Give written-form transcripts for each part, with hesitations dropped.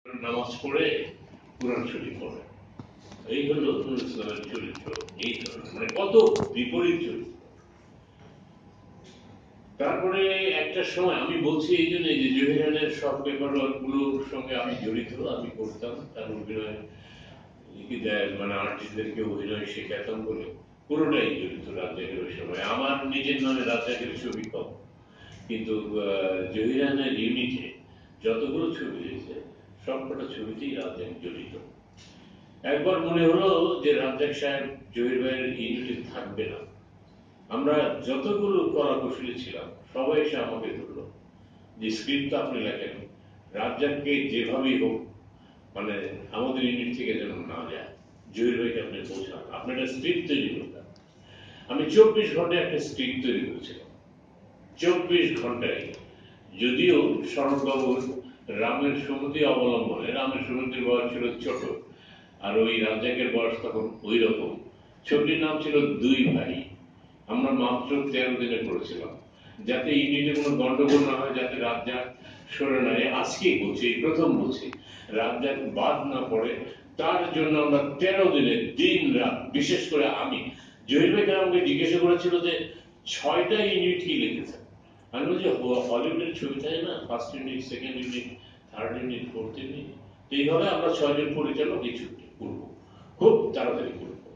নামাজ পড়ে কোরআন শরীফ পড়ে, এই হলো নূর ইসলামের চরিত্র। এই ধরনের মানে কত বিপরীত চরিত্র। তারপরে একটা সময় আমি বলছি এই জন্য যে জহিরানের সব পেপার গুলোর সঙ্গে আমি জড়িত, আমি করতাম তার অভিনয় মানে আর্টিস্টদেরকে অভিনয় শেখাতাম বলে পুরোটাই জড়িত রাজ্জাকের ওই সময়। আমার নিজের নামে রাজ্জাকের ছবি কম, কিন্তু জহিরানের ইউনিটে যতগুলো ছবি হয়েছে সবকটা ছবিতেই রাজ্জাক জড়িত। একবার মনে হলো যে রাজ্জাক সাহেব জহির ভাইয়ের ইউনিটে থাকবে না। আমরা যতগুলো কলাকুশলী ছিলাম সবাই এসে আমাকে ধরলো যে স্ক্রিপ্ট আপনি লেখেন, রাজ্জাককে যেভাবেই হোক মানে আমাদের ইউনিট থেকে যেন না যায়, জহির ভাইকে আপনি বোঝান, আপনি একটা স্ক্রিপ্ট তৈরি করতেন। আমি 24 ঘন্টায় একটা স্ক্রিপ্ট তৈরি করেছিলাম, 24 ঘন্টায়। যদিও শরৎবাবুর রামের সুমতি অবলম্বনে, রামের সুমতির বয়স ছিল ছোট আর ওই রাজ্জাকের বয়স তখন ওই রকম। ছবিটির নাম ছিল দুই ভাই। আমরা মাত্র 13 দিনে করেছিলাম, যাতে ইউনিটে কোনো গন্ডগোল না হয়, যাতে রাজ্জাক সরে না যায়। আজকেই বলছি, এই প্রথম বলছি, রাজ্জাক বাদ না পড়ে তার জন্য আমরা 13 দিনে দিন রাত, বিশেষ করে আমি, জহির ভাই আমাকে জিজ্ঞাসা করেছিল যে 6টা ইউনিট কি লিখেছেন। আমি বলছি হলিউডের ছবি থাকে না, first unit, second unit, third unit, fourth unit, এইভাবে আমরা 6জন পরিচালক এই ছবিটি করবো, খুব তাড়াতাড়ি করবো।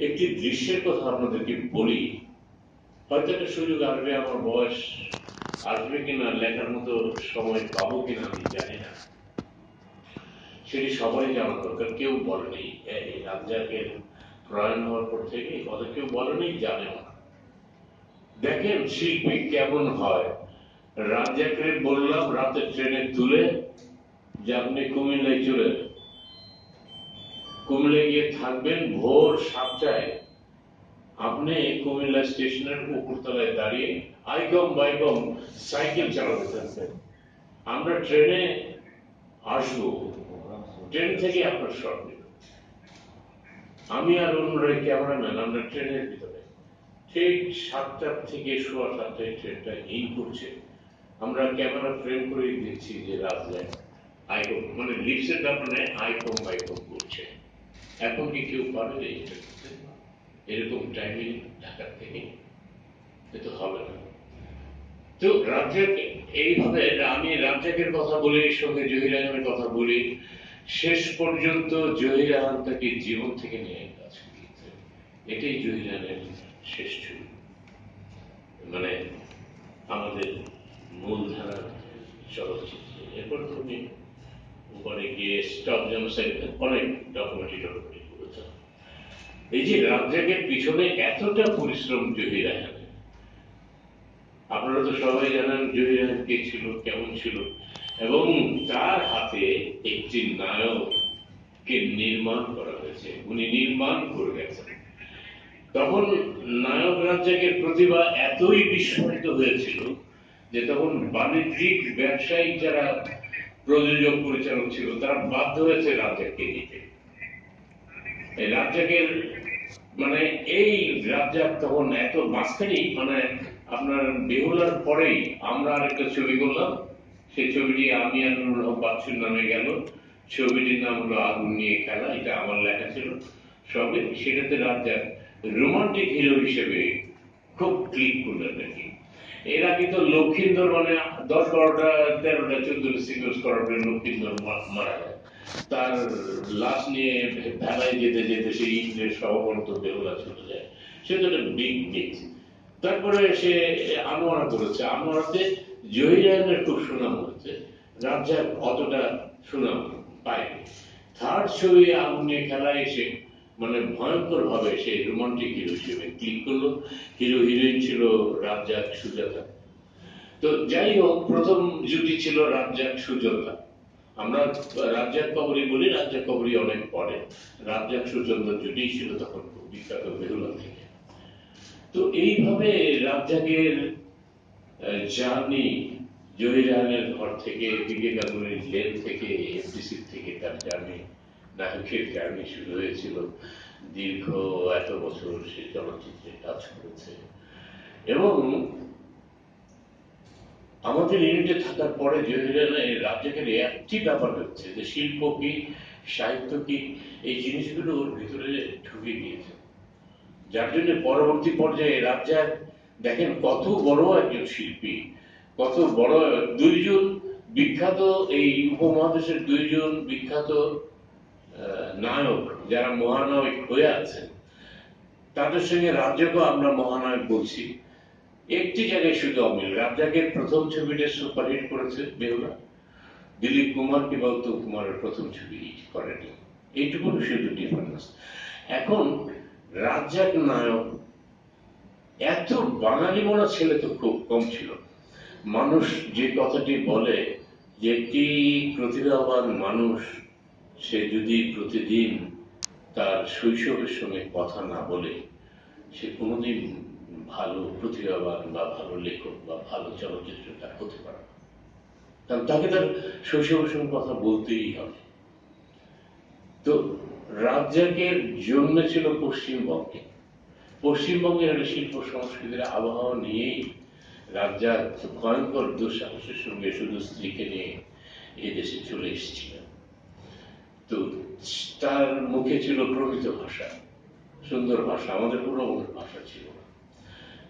একটি দৃশ্যের কথা আপনাদেরকে বলি, হয়তো একটা সুযোগ আসবে, আমার বয়স আসবে কিনা, লেখার মতো সময় পাবো কিনা আমি জানি না, সেটি সবাই জানা দরকার। কেউ বলেনি রাজ্জাকের প্রয়াণ হওয়ার পর থেকে কথা কেউ বলেনি, জানেও না। দেখেন শিল্পী কেমন হয়। রাজ্জাককে বললাম রাতে ট্রেনে তুলে যে আপনি কুমিল্লায় চলে যান, কুমিল্লায় গিয়ে থাকবেন, ভোর 7টায় আপনি কুমিল্লা স্টেশনের উপরতলায় দাঁড়িয়ে আইকম বাইকম সাইকেল চালাতে থাকবেন, আমরা ট্রেনে আসবো, ট্রেন থেকে আপনার শট নেব। আমি আর অন্যরা ক্যামেরাম্যান, আমরা ট্রেনের ভিতরে ঠিক 7টা থেকে 7:15 ট্রেনটা ইন করছে, আমরা ক্যামেরা ফ্রেম করে দিচ্ছি যে রাজ্জাক আইকম মানে লিপসের ব্যাপারে আইকম বাইকম করছে। এখন কি কেউ পারবে এরকম টাইমিং ঢাকার থেকে? তো হবে না। তো রাজ্জাক এইভাবে, আমি রাজ্জাকের কথা বলি, সঙ্গে জহির আহমের কথা বলি, শেষ পর্যন্ত জহির আহম তাকে জীবন থেকে নিয়ে কাজ করেছে। এটাই জহির আহমের শেষ ছবি, মানে আমাদের মূলধারার চলচ্চিত্রে। এরপর তুমি উপরে গিয়ে স্টপ জেনোসাইড অনেক ডকুমেন্টারি করেছে। এই যে রাজ্জাকের পিছনে এতটা পরিশ্রম জহির আহমের, আপনারা তো সবাই জানেন জহির আহমেদ কে ছিল, কেমন ছিল, এবং তার হাতে একটি নায়ককে নির্মাণ করা হয়েছে, উনি নির্মাণ করে গেছেন। তখন নায়ক রাজ্জাকের প্রতিভা এতই বিস্ফোরিত হয়েছিল যে তখন বাণিজ্যিক ব্যবসায়িক যারা প্রযোজক পরিচালক ছিল তারা বাধ্য হয়েছে রাজ্জাককে নিতে। রাজ্জাকের মানে এই রাজ্জাক তখন এত মাঝখানেই, মানে আপনার বেহুলার পরেই আমরা আরেকটা ছবি করলাম, সেই ছবিটি আমি আর নুরুল হক বাচ্চুর নামে গেল। ছবিটির নাম হলো আগুন নিয়ে খেলা, এটা আমার লেখা ছিল সবে। সেটাতে রাজ্জাক রোমান্টিক হিরো হিসেবে খুব ক্লিক করলেন নাকি। এর আগে তো লক্ষিন্দর মানে 10-12টা 13টা 14টা সিকোয়েন্স করার পরে লক্ষিন্দর মারা যায়, তার লাশ নিয়ে ভেলায় যেতে যেতে সেই ইংরেজ সহবর্ত বেহুলা চলে যায়, সে তো একটা বিগ মিথ। তারপরে সে আনোয়ারা করেছে, আনোয়ারাতে জহির আহমেদের খুব সুনাম হয়েছে, রাজ্জাক অতটা সুনাম পায়নি। থার্ড ছবি আগুন নিয়ে খেলা এসে মানে ভয়ঙ্কর ভাবে সেই রোমান্টিক হিরো হিসেবে ক্লিক করলো। হিরো হিরোইন ছিল রাজ্জাক, সুজাতা। তো যাই হোক, প্রথম জুটি ছিল রাজ্জাক সুজতা। আমরা রাজ্জাক কবরী বলি, রাজ্জাক কবরী অনেক পরে, রাজ্জাক সুচন্দ্র জুটি ছিল তখন খুব বিখ্যাত বেহুলা থেকে। তো এইভাবে রাজ্জাকের জার্নি, জহির আহমের ঘর থেকে, দিকে গাঙ্গুলির জেল থেকে, এফডিসি থেকে তার জার্নি, নায়কের জার্নি শুরু হয়েছিল। দীর্ঘ এত বছর সে চলচ্চিত্রে কাজ করেছে এবং আমাদের ইউনিটে থাকার পরে রাজ্জাকের একটি ব্যাপার হচ্ছে যে শিল্প কি, সাহিত্য কি, এই জিনিসগুলো ওর ভিতরে ঢুকে গিয়েছে। যার জন্য পরবর্তী পর্যায়ে রাজ্জাক দেখেন কত বড় একজন শিল্পী, কত বড় দুইজন বিখ্যাত, এই উপমহাদেশের দুইজন বিখ্যাত নায়ক যারা মহানায়ক হয়ে আছেন, তাদের সঙ্গে রাজ্জাকও আমরা মহানায়ক বলছি। একটি জায়গায় শুধু অমিল, রাজ্জাকের প্রথম ছবিটা সুপারহিট করেছে বেহুলা, দিলীপ কুমার কিংবা উত্তম কুমারের প্রথম ছবি করেনি, এইটুকু শুধু ডিফারেন্স। এখন রাজ্জাক নায়ক, এত বাঙালি মনা ছেলে তো খুব কম ছিল। মানুষ যে কথাটি বলে যে একটি প্রতিভাবান মানুষ সে যদি প্রতিদিন তার শৈশবের সঙ্গে কথা না বলে সে কোনোদিন ভালো প্রতিভাবান বা ভালো লেখক বা ভালো চলচ্চিত্রকার হতে পারে না। কারণ তাকে তার শৈশবের সঙ্গে কথা বলতেই হবে। তো রাজ্জাকের জন্ম ছিল পশ্চিমবঙ্গে। পশ্চিমবঙ্গের শিল্প সংস্কৃতির আবহাওয়া নিয়েই রাজ্জাক ভয়ঙ্কর দুঃসাহসের সঙ্গে শুধু স্ত্রীকে নিয়ে এদেশে চলে এসেছিলেন। তো তার মুখে ছিল প্রমিত ভাষা, সুন্দর ভাষা, আমাদের পুরো ভাষা ছিল না।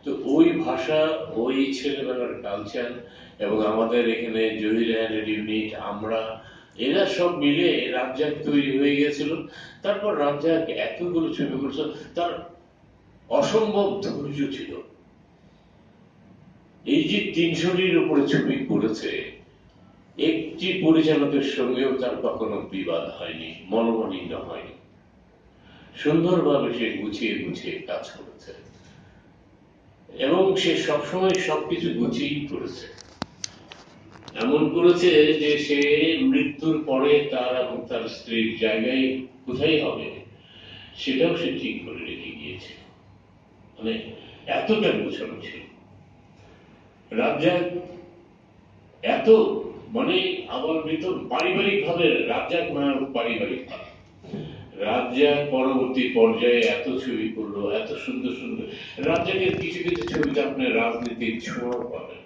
তো ওই ভাষা, ওই ছেলেবেলার কালচার এবং আমাদের এখানে জহির রায়ের ইউনিট, আমরা এরা সব মিলে রাজ্জাক তৈরি হয়ে গেছিল। তারপর রাজ্জাক এতগুলো ছবি করছে, তার অসম্ভব ধৈর্য ছিল। এই যে ৩০০-টির উপরে ছবি করেছে, একটি পরিচালকের সঙ্গেও তার কখনো বিবাদ হয়নি, মনোমালিন্য হয়নি। সুন্দরভাবে সে গুছিয়ে গুছিয়ে কাজ করেছে এবং সে সবসময় সবকিছু গুছিয়েই করেছে। এমন করেছে যে সে মৃত্যুর পরে তার এবং তার স্ত্রীর জায়গায় কোথায় হবে সেটাও সে ঠিক করে রেখে গিয়েছে। মানে এতটা গোছানো ছিল রাজ্জাক। এত মানে আমার ভিতর পারিবারিক ভাবে রাজ্জাক নায়ক পারিবারিক ভাবে। রাজ্জাক পরবর্তী পর্যায়ে এত ছবি করলো, এত সুন্দর সুন্দর। রাজ্জাকের কিছু কিছু ছবিতে আপনি রাজনীতির ছোঁয়াও পাবেন,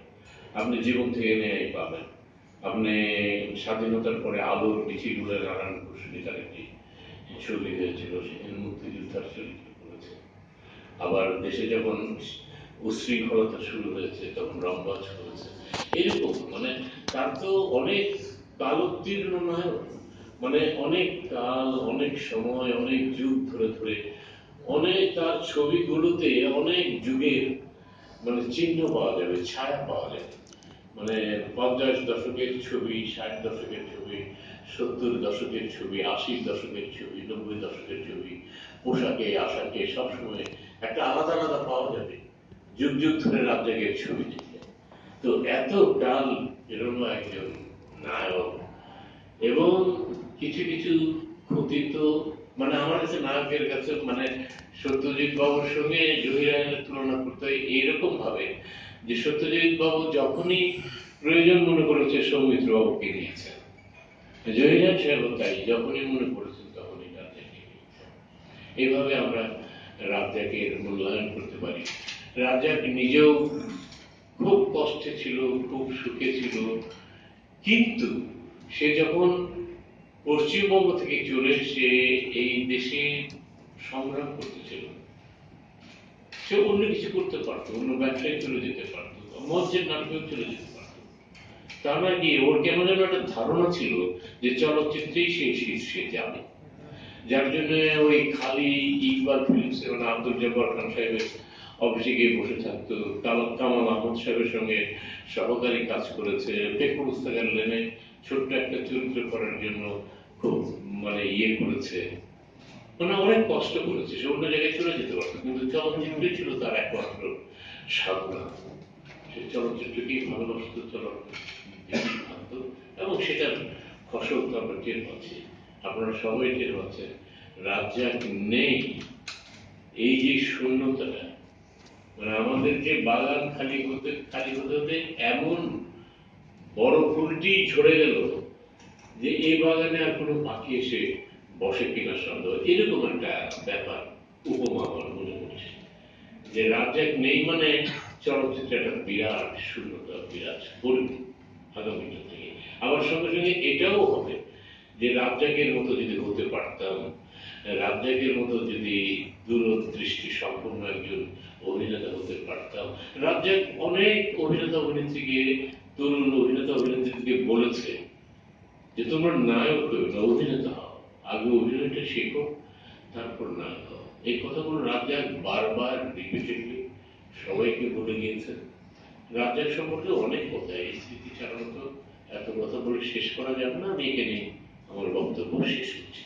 আপনি জীবন থেকে ন্যায় পাবেন। আপনি স্বাধীনতার পরে আলোর মিছিলগুলো নারায়ণ ঘোষণিকার একটি ছবি হয়েছিল, সেখানে মুক্তিযোদ্ধার চরিত্র করেছে। আবার দেশে যখন উশৃঙ্খলতা শুরু হয়েছে তখন রংবাজ করেছে। এরকম মানে তার তো অনেক কালোত্তীর্ণ নায়ক, মানে অনেক কাল, অনেক সময়, অনেক যুগ ধরে ধরে অনেক তার ছবিগুলোতে অনেক যুগের মানে চিহ্ন পাওয়া যাবে, ছায়া পাওয়া যাবে। মানে ৫০ দশকের ছবি, ৬০ দশকের ছবি, ৭০ দশকের ছবি, ৮০ দশকের ছবি, ৯০ দশকের ছবি, পোশাকে আশাকে সবসময় একটা আলাদা আলাদা পাওয়া যাবে যুগ যুগ ধরে রাজ্জাকের ছবি দেখলে। তো এত কাল এরকম একজন নায়ক এবং কিছু কিছু কথিত মানে আমার কাছে নায়কের কাছে মানে সত্যজিৎ বাবুর সঙ্গে জহির রায়ের তুলনা করতে হয় এইরকম ভাবে যে সত্যজিৎ বাবু যখনই প্রয়োজন মনে করেছে সৌমিত্র বাবুকে নিয়েছেন, জহির রায় সাহেব তাই যখনই মনে করেছেন তখনই রাজ্জাককে নিয়েছেন। এইভাবে আমরা রাজ্জাকের মূল্যায়ন করতে পারি। রাজ্জাক নিজেও খুব কষ্টে ছিল, খুব সুখে ছিল, কিন্তু সে যখন পশ্চিমবঙ্গ থেকে চলে এসে এই দেশে সংগ্রাম করতেছিল, সে অন্য কিছু করতে পারতো, অন্য ব্যবসায় চলে যেতে পারতো, মঞ্চের নাটকেও চলে যেতে পারতো। তার মানে ওর কেমন যেন একটা ধারণা ছিল যে চলচ্চিত্রেই সে শীর্ষে যাবে। যার জন্য ওই খালি ইকবাল ফিল্মস মানে আব্দুল জব্বার খান সাহেবের অফিসে গিয়ে বসে থাকতো, কামাল আহমদ সাহেবের সঙ্গে সহকারী কাজ করেছে, পেকুর উস্তাকার লেনে ছোট্ট একটা চরিত্র করার জন্য খুব মানে করেছে, মানে অনেক কষ্ট করেছে। সে অন্য জায়গায় চলে যেতে পারতো, কিন্তু চলচ্চিত্রই ছিল তার একমাত্র সাধনা। সে চলচ্চিত্রকেই ভালোবাসত, চলচ্চিত্র এবং সেটার ফসল তো আমরা টের পাচ্ছি, আপনারা সবাই টের পাচ্ছেন। রাজ্জাক নেই, এই যে শূন্যতাটা, মানে আমাদের যে বাগান খালি হতে হতে এমন বড় ফুলটি ঝরে গেল যে এই বাগানে আর কোনো পাখি এসে বসে কিনা সন্দেহ, এরকম একটা ব্যাপার উপমা আমার মনে করছে। যে রাজ্জাক নেই মানে চলচ্চিত্রে একটা বিরাট শূন্যতা বিরাজ করবে আগামীটা থেকে। আবার সঙ্গে সঙ্গে এটাও হবে যে রাজ্জাকের মতো যদি হতে পারতাম, রাজ্জাকের মতো যদি দূরদৃষ্টি সম্পন্ন একজন অভিনেতা হতে পারতাম। রাজ্জাক অনেক অভিনেতা অভিনেত্রীকে, তরুণ অভিনেতা অভিনেত্রীকে বলেছে যে তোমরা নায়ক হও না, অভিনেতা হও, আগে অভিনয়টা শেখো, তারপর নায়ক হও। এই কথাগুলো রাজ্জাক বারবার রিপিটেডলি সবাইকে বলে গিয়েছেন। রাজ্জাক সম্পর্কে অনেক কথা, এই স্মৃতি ছাড়া তো এত কথা বলে শেষ করা যাবে না। আমি এখানে আমার বক্তব্য শেষ করছি।